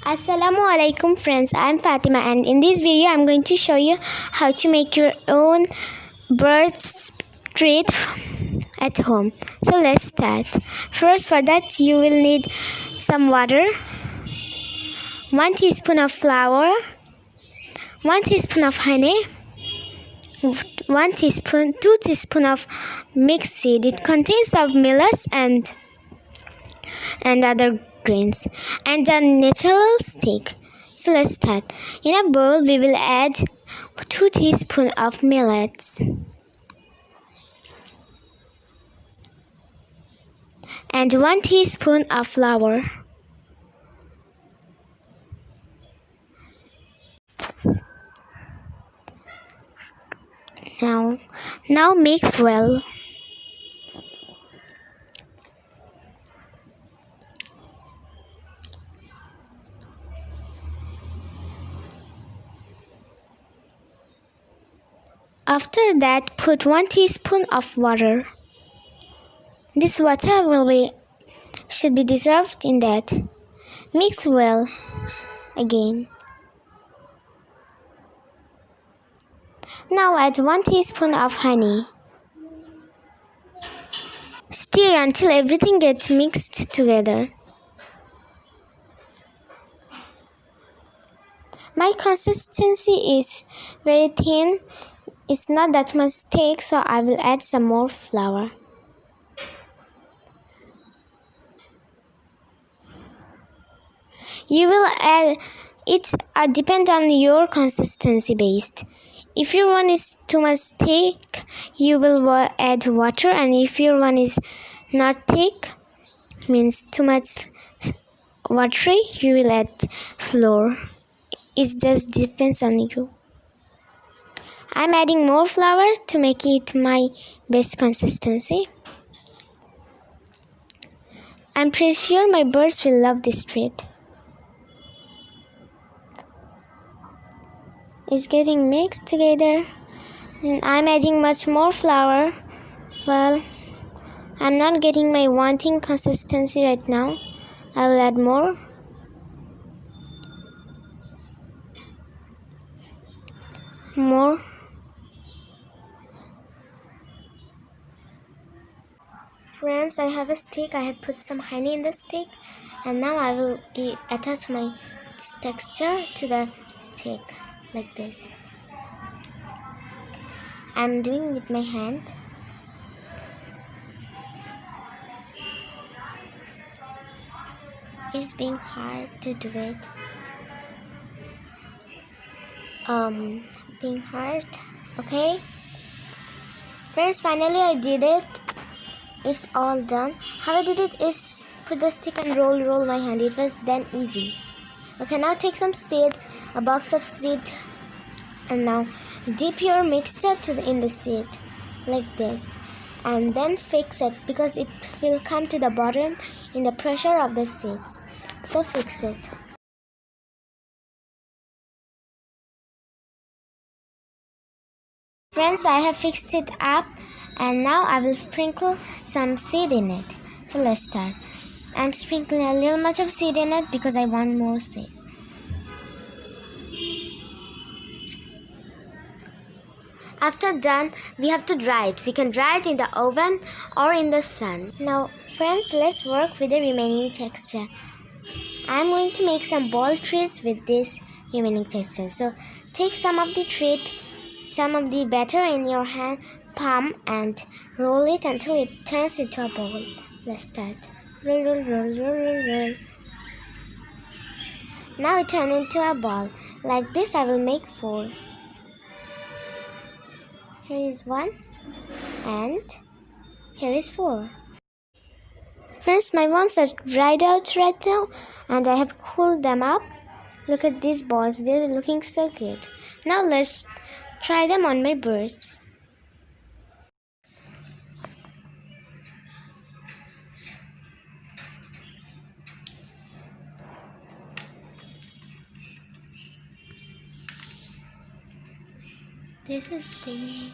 Assalamu alaikum friends, I'm Fatima and in this video I'm going to show you how to make your own bird treat at home. So let's start. First, for that you will need some water, 1 teaspoon of flour, 1 teaspoon of honey, 2 teaspoon of mixed seed. It contains of millets and other grains and a natural stick. So let's start. In a bowl we will add 2 teaspoon of millets and 1 teaspoon of flour. Now mix well. After that, put 1 teaspoon of water. This water should be dissolved in that. Mix well again. Now add 1 teaspoon of honey. Stir until everything gets mixed together. My consistency is very thin. It's not that much thick, so I will add some more flour. You will add, it's depend on your consistency based. If your one is too much thick, you will add water, and if your one is not thick, means too much watery, you will add flour. It just depends on you. I'm adding more flour to make it my best consistency. I'm pretty sure my birds will love this treat. It's getting mixed together and I'm adding much more flour. Well, I'm not getting my wanting consistency right now. I will add more. Friends, I have a stick. I have put some honey in the stick and now I will attach my texture to the stick like this. I'm doing with my hand. It's being hard to do it. Being hard. Okay. Friends, finally I did it. It's all done. How I did it is put the stick and roll my hand. It was then easy. Okay, now take some seed, a box of seed, and now dip your mixture in the seed like this, and then fix it because it will come to the bottom in the pressure of the seeds. So fix it. Friends, I have fixed it up and now I will sprinkle some seed in it. So let's start. I'm sprinkling a little much of seed in it because I want more seed. After done, we have to dry it. We can dry it in the oven or in the sun. Now friends, let's work with the remaining texture. I'm going to make some ball treats with this remaining texture. So take some of the batter in your hand palm and roll it until it turns into a ball. Let's start. Roll. Now it turned into a ball. Like this I will make 4. Here is 1 and here is 4. Friends, my ones are dried out right now and I have cooled them up. Look at these balls, they're looking so good. Now let's try them on my birds. This is the